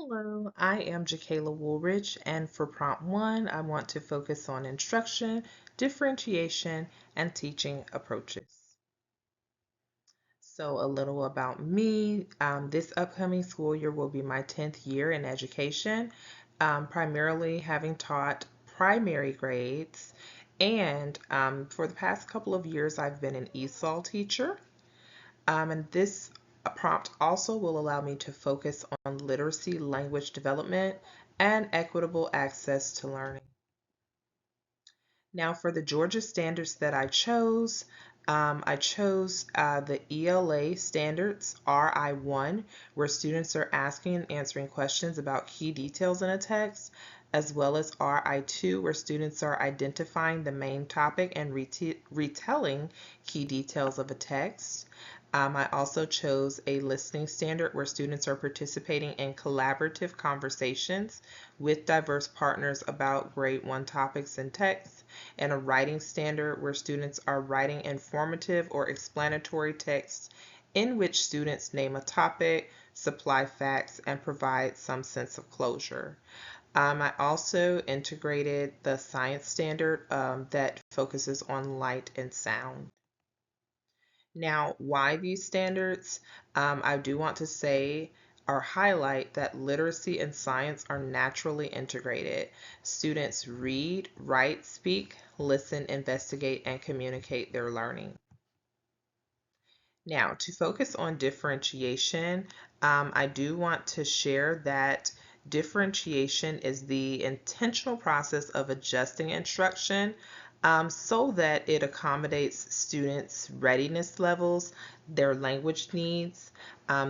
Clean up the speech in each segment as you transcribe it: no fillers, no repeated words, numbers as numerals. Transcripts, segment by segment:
Hello, I am JaKayla Woolridge, and for prompt one, I want to focus on instruction, differentiation, and teaching approaches. So, a little about me. This upcoming school year will be my 10th year in education, primarily having taught primary grades. And for the past couple of years, I've been an ESOL teacher. And this prompt also will allow me to focus on literacy, language development, and equitable access to learning. Now, for the Georgia standards that I chose the ELA standards RI1, where students are asking and answering questions about key details in a text, as well as RI2, where students are identifying the main topic and retelling key details of a text. I also chose a listening standard where students are participating in collaborative conversations with diverse partners about grade 1 topics and texts, and a writing standard where students are writing informative or explanatory texts in which students name a topic, supply facts, and provide some sense of closure. I also integrated the science standard that focuses on light and sound. Now, why these standards? I do want to say or highlight that literacy and science are naturally integrated. Students read, write, speak, listen, investigate, and communicate their learning. Now, to focus on differentiation, I do want to share that differentiation is the intentional process of adjusting instruction so that it accommodates students' readiness levels, their language needs,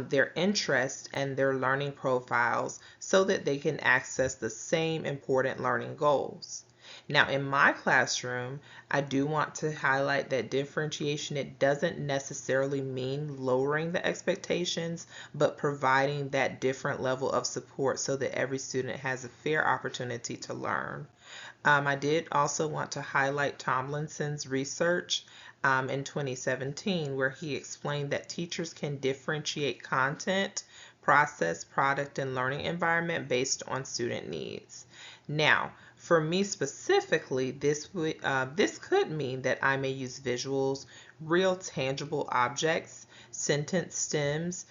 their interests, and their learning profiles so that they can access the same important learning goals. Now, in my classroom, I do want to highlight that differentiation, it doesn't necessarily mean lowering the expectations, but providing that different level of support so that every student has a fair opportunity to learn. I did also want to highlight Tomlinson's research in 2017, where he explained that teachers can differentiate content, process, product, and learning environment based on student needs. Now, for me specifically, this could mean that I may use visuals, real tangible objects, sentence stems.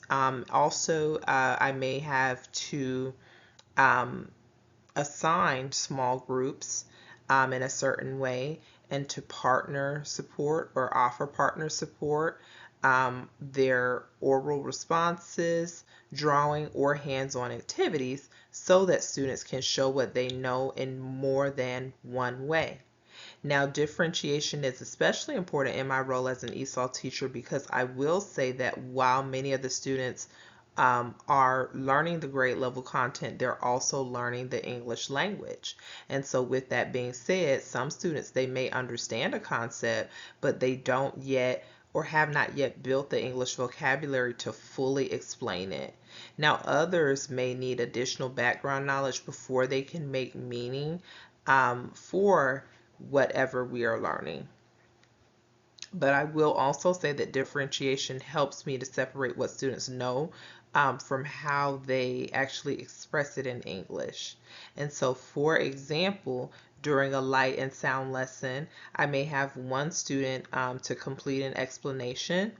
I may have to um, assign small groups in a certain way and to partner support or offer partner support, their oral responses, drawing, or hands on activities so that students can show what they know in more than one way. Now, differentiation is especially important in my role as an ESOL teacher because I will say that while many of the students are learning the grade level content, they're also learning the English language. And so, with that being said, some students they may understand a concept, but they don't yet or have not yet built the English vocabulary to fully explain it. Now, others may need additional background knowledge before they can make meaning for whatever we are learning. But I will also say that differentiation helps me to separate what students know from how they actually express it in English. And so, for example, during a light and sound lesson, I may have one student to complete an explanation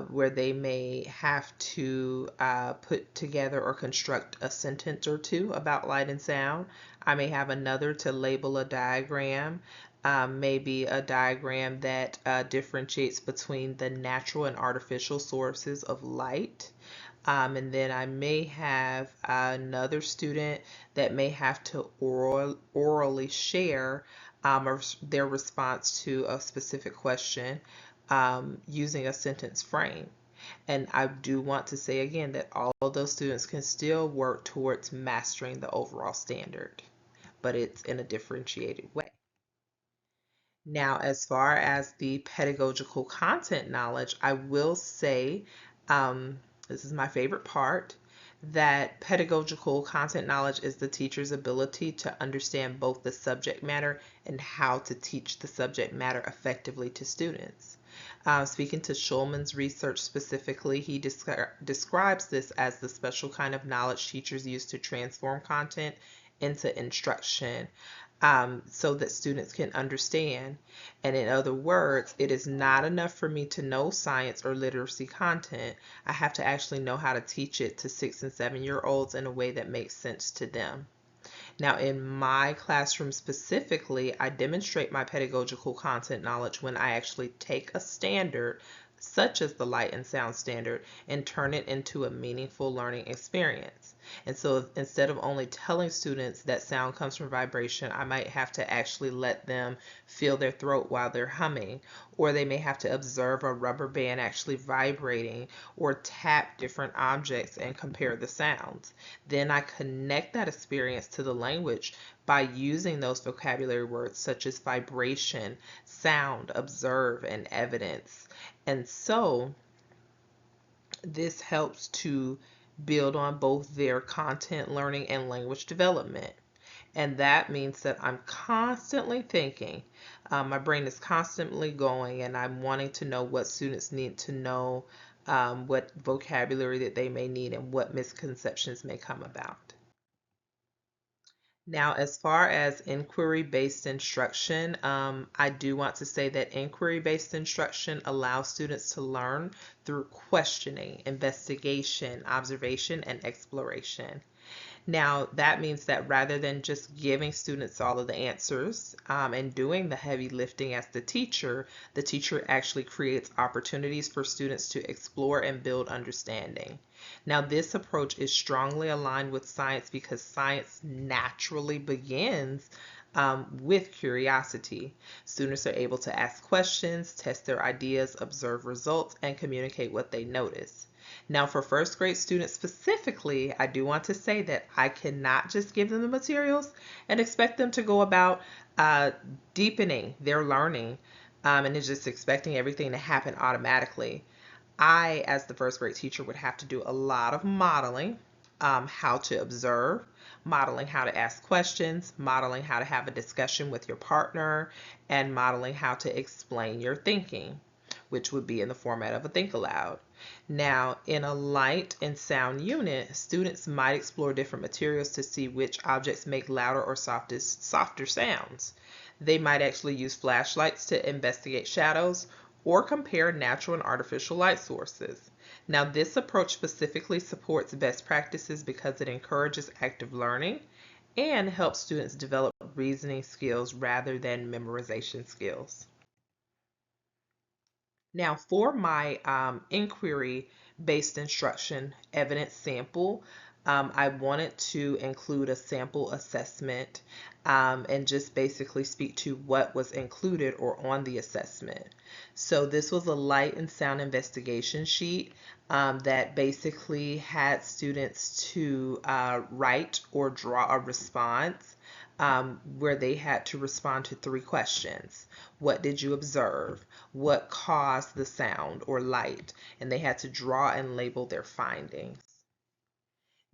where they may have to put together or construct a sentence or two about light and sound. I may have another to label a diagram, maybe a diagram that differentiates between the natural and artificial sources of light. And then I may have another student that may have to orally share their response to a specific question using a sentence frame. And I do want to say again that all of those students can still work towards mastering the overall standard, but it's in a differentiated way. Now, as far as the pedagogical content knowledge, I will say this is my favorite part that pedagogical content knowledge is the teacher's ability to understand both the subject matter and how to teach the subject matter effectively to students. Speaking to Schulman's research specifically, he describes this as the special kind of knowledge teachers use to transform content into instruction, so that students can understand. And in other words, it is not enough for me to know science or literacy content. I have to actually know how to teach it to 6 and 7-year-olds in a way that makes sense to them. Now, in my classroom specifically, I demonstrate my pedagogical content knowledge when I actually take a standard, such as the light and sound standard, and turn it into a meaningful learning experience. And so instead of only telling students that sound comes from vibration, I might have to actually let them feel their throat while they're humming, or they may have to observe a rubber band actually vibrating, or tap different objects and compare the sounds. Then I connect that experience to the language by using those vocabulary words such as vibration, sound, observe, and evidence. And so this helps to build on both their content learning and language development. And that means that I'm constantly thinking. My brain is constantly going, and I'm wanting to know what students need to know, what vocabulary that they may need, and what misconceptions may come about. Now, as far as inquiry-based instruction, I do want to say that inquiry-based instruction allows students to learn through questioning, investigation, observation, and exploration. Now, that means that rather than just giving students all of the answers, and doing the heavy lifting as the teacher actually creates opportunities for students to explore and build understanding. Now, this approach is strongly aligned with science because science naturally begins with curiosity. Students are able to ask questions, test their ideas, observe results, and communicate what they notice. Now, for first grade students specifically, I do want to say that I cannot just give them the materials and expect them to go about deepening their learning, and just expecting everything to happen automatically. I, as the first grade teacher, would have to do a lot of modeling, how to observe, modeling how to ask questions, modeling how to have a discussion with your partner, and modeling how to explain your thinking, which would be in the format of a think aloud. Now, in a light and sound unit, students might explore different materials to see which objects make louder or softer sounds. They might actually use flashlights to investigate shadows or compare natural and artificial light sources. Now, this approach specifically supports best practices because it encourages active learning and helps students develop reasoning skills rather than memorization skills. Now, for my inquiry-based instruction evidence sample, I wanted to include a sample assessment, and just basically speak to what was included or on the assessment. So this was a light and sound investigation sheet, that basically had students to write or draw a response, where they had to respond to 3 questions. What did you observe? What caused the sound or light? And they had to draw and label their findings.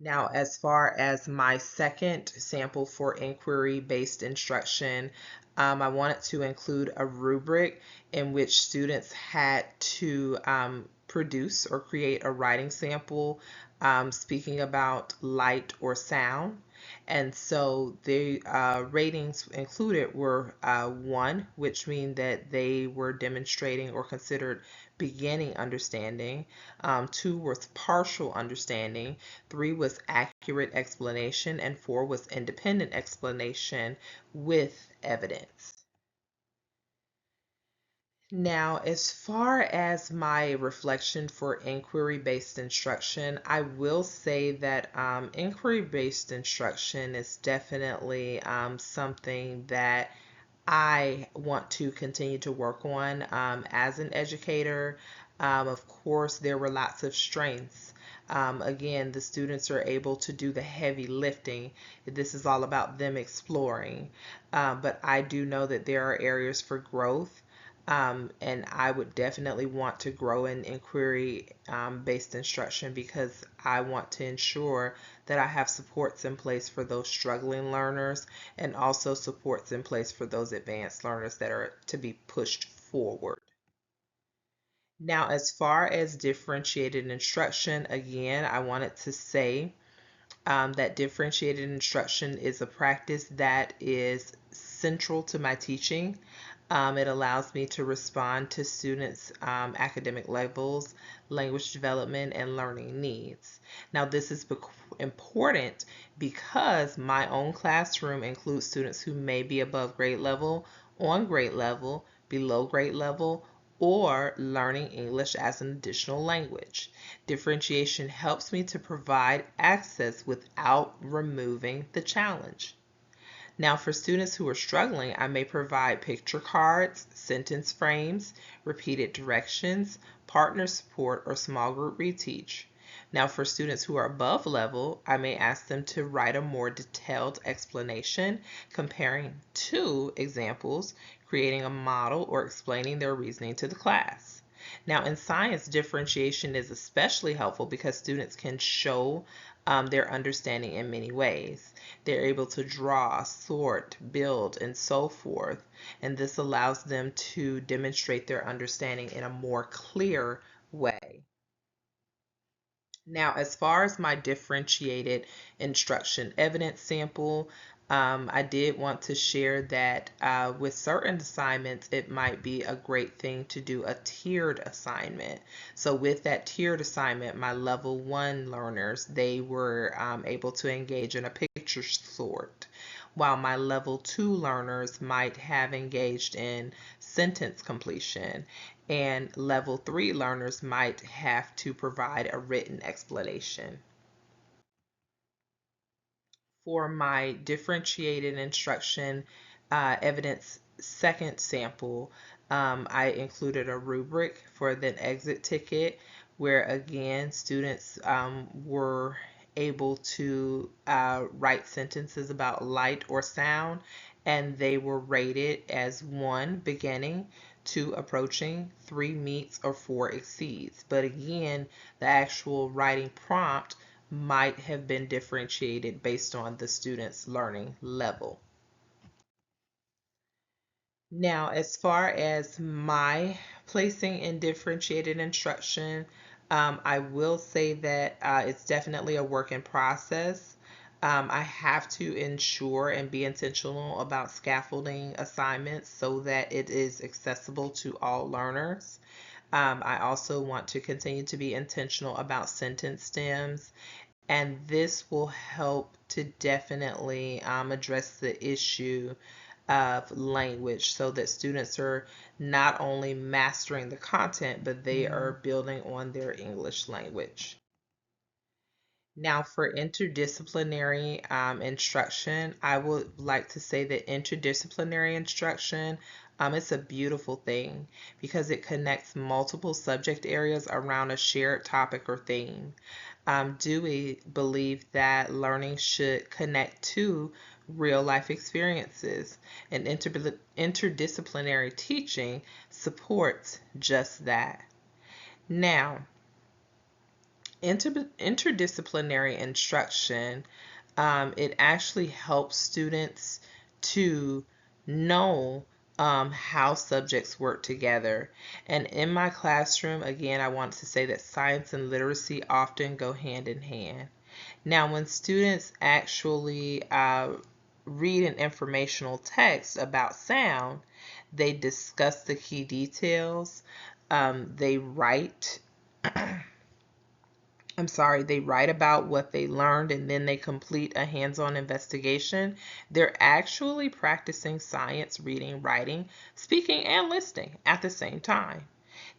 Now, as far as my second sample for inquiry-based instruction, I wanted to include a rubric in which students had to produce or create a writing sample, speaking about light or sound. And so the ratings included were 1, which means that they were demonstrating or considered beginning understanding. 2 was partial understanding. 3 was accurate explanation. And 4 was independent explanation with evidence. Now, as far as my reflection for inquiry-based instruction, I will say that inquiry-based instruction is definitely something that I want to continue to work on as an educator. Of course, there were lots of strengths. Again, the students are able to do the heavy lifting. This is all about them exploring. But I do know that there are areas for growth. And I would definitely want to grow in inquiry based instruction because I want to ensure that I have supports in place for those struggling learners and also supports in place for those advanced learners that are to be pushed forward. Now, as far as differentiated instruction, again, I wanted to say that differentiated instruction is a practice that is central to my teaching. It allows me to respond to students' academic levels, language development, and learning needs. Now, this is important because my own classroom includes students who may be above grade level, on grade level, below grade level, or learning English as an additional language. Differentiation helps me to provide access without removing the challenge. Now, for students who are struggling, I may provide picture cards, sentence frames, repeated directions, partner support, or small group reteach. Now, for students who are above level, I may ask them to write a more detailed explanation, comparing two examples, creating a model, or explaining their reasoning to the class. Now, in science, differentiation is especially helpful because students can show their understanding in many ways. They're able to draw, sort, build, and so forth, and this allows them to demonstrate their understanding in a more clear way. Now, as far as my differentiated instruction evidence sample, I did want to share that with certain assignments, it might be a great thing to do a tiered assignment. So with that tiered assignment, my level one learners, they were able to engage in a picture sort, while my level two learners might have engaged in sentence completion, and level three learners might have to provide a written explanation. For my differentiated instruction evidence second sample, I included a rubric for the exit ticket where again students were able to write sentences about light or sound, and they were rated as 1 beginning, 2 approaching, 3 meets, or 4 exceeds. But again, the actual writing prompt might have been differentiated based on the student's learning level. Now, as far as my placing in differentiated instruction, I will say that it's definitely a work in process. I have to ensure and be intentional about scaffolding assignments so that it is accessible to all learners. I also want to continue to be intentional about sentence stems, and this will help to definitely address the issue of language so that students are not only mastering the content, but they are building on their English language. Now, for interdisciplinary instruction, I would like to say that interdisciplinary instruction, it's a beautiful thing because it connects multiple subject areas around a shared topic or theme. Do we believe that learning should connect to real life experiences, and interdisciplinary teaching supports just that. Now, interdisciplinary instruction, it actually helps students to know how subjects work together. And in my classroom, again, I want to say that science and literacy often go hand in hand. Now, when students actually read an informational text about sound, they discuss the key details, they write they write about what they learned, and then they complete a hands-on investigation. They're actually practicing science, reading, writing, speaking, and listening at the same time.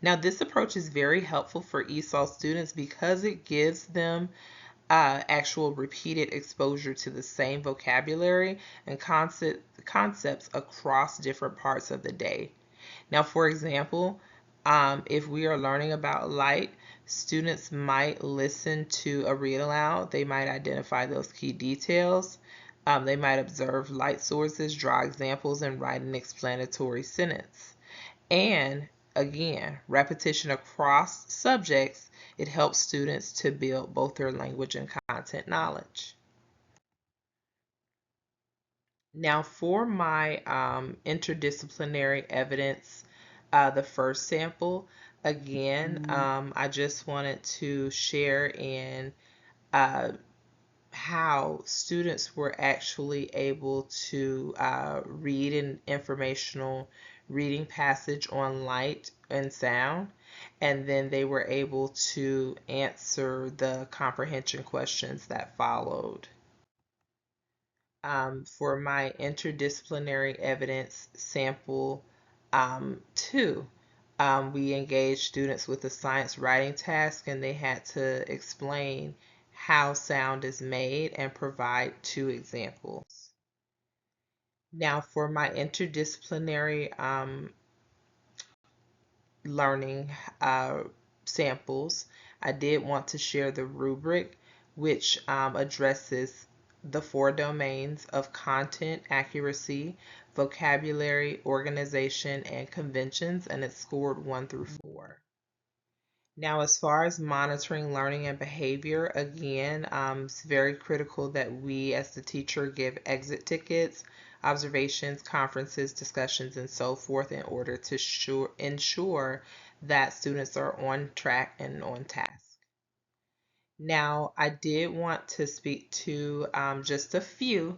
Now, this approach is very helpful for ESOL students because it gives them actual repeated exposure to the same vocabulary and concepts across different parts of the day. Now, for example, if we are learning about light, students might listen to a read aloud. They might identify those key details. They might observe light sources, draw examples, and write an explanatory sentence. And again, repetition across subjects, it helps students to build both their language and content knowledge. Now, for my interdisciplinary evidence, the first sample, Again, I just wanted to share in uh, how students were actually able to read an informational reading passage on light and sound, and then they were able to answer the comprehension questions that followed. For my interdisciplinary evidence sample 2, we engaged students with a science writing task, and they had to explain how sound is made and provide 2 examples. Now, for my interdisciplinary learning uh, samples, I did want to share the rubric, which addresses the 4 domains of content, accuracy, vocabulary, organization, and conventions, and it's scored 1 through 4. Now, as far as monitoring learning and behavior, again, it's very critical that we as the teacher give exit tickets, observations, conferences, discussions, and so forth in order to ensure that students are on track and on task. Now, I did want to speak to just a few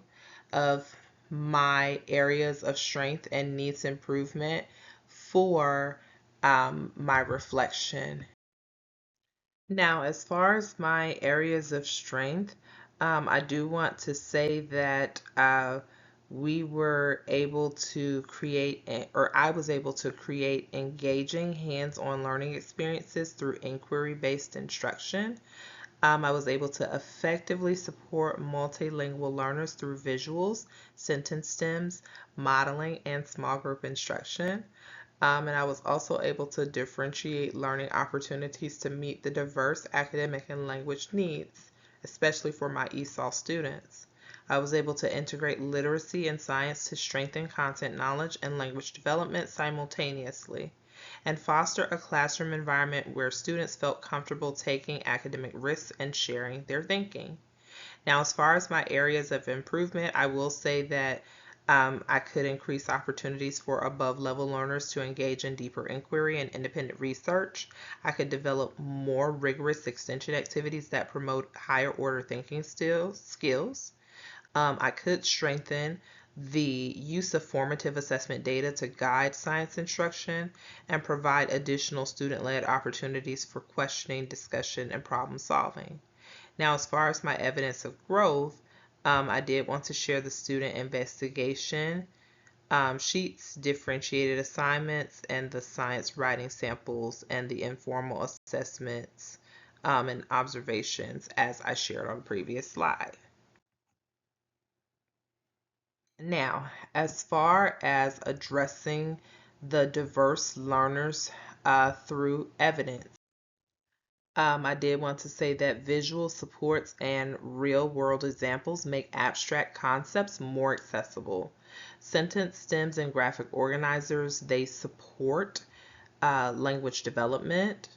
of my areas of strength and needs improvement for my reflection. Now, as far as my areas of strength, I do want to say that we were able to or I was able to create engaging hands-on learning experiences through inquiry-based instruction. I was able to effectively support multilingual learners through visuals, sentence stems, modeling, and small group instruction. And I was also able to differentiate learning opportunities to meet the diverse academic and language needs, especially for my ESOL students. I was able to integrate literacy and science to strengthen content knowledge and language development simultaneously, and foster a classroom environment where students felt comfortable taking academic risks and sharing their thinking. Now, as far as my areas of improvement, I will say that I could increase opportunities for above level learners to engage in deeper inquiry and independent research. I could develop more rigorous extension activities that promote higher order thinking skills. I could strengthen the use of formative assessment data to guide science instruction and provide additional student led opportunities for questioning, discussion, and problem solving. Now, as far as my evidence of growth, I did want to share the student investigation sheets, differentiated assignments, and the science writing samples and the informal assessments and observations as I shared on the previous slide. Now, as far as addressing the diverse learners through evidence, I did want to say that visual supports and real world examples make abstract concepts more accessible. Sentence stems and graphic organizers, they support language development.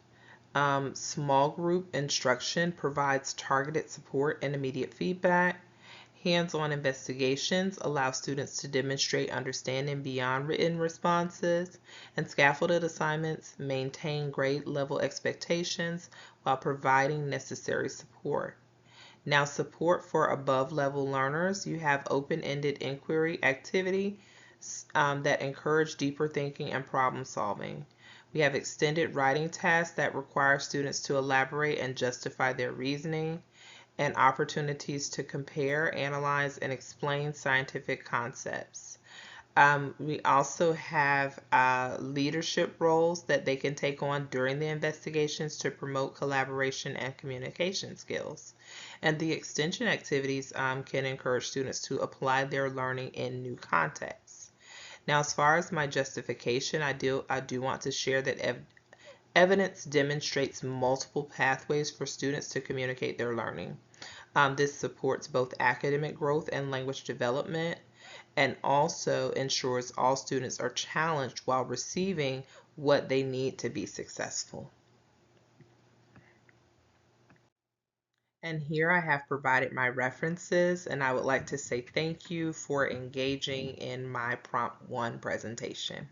Small group instruction provides targeted support and immediate feedback. Hands-on investigations allow students to demonstrate understanding beyond written responses, and scaffolded assignments maintain grade level expectations while providing necessary support. Now, support for above level learners, you have open-ended inquiry activity that encourage deeper thinking and problem solving. We have extended writing tasks that require students to elaborate and justify their reasoning, and opportunities to compare, analyze, and explain scientific concepts. We also have leadership roles that they can take on during the investigations to promote collaboration and communication skills. And the extension activities can encourage students to apply their learning in new contexts. Now, as far as my justification, I do want to share that evidence demonstrates multiple pathways for students to communicate their learning. This supports both academic growth and language development, and also ensures all students are challenged while receiving what they need to be successful. And here I have provided my references, and I would like to say thank you for engaging in my Prompt 1 presentation.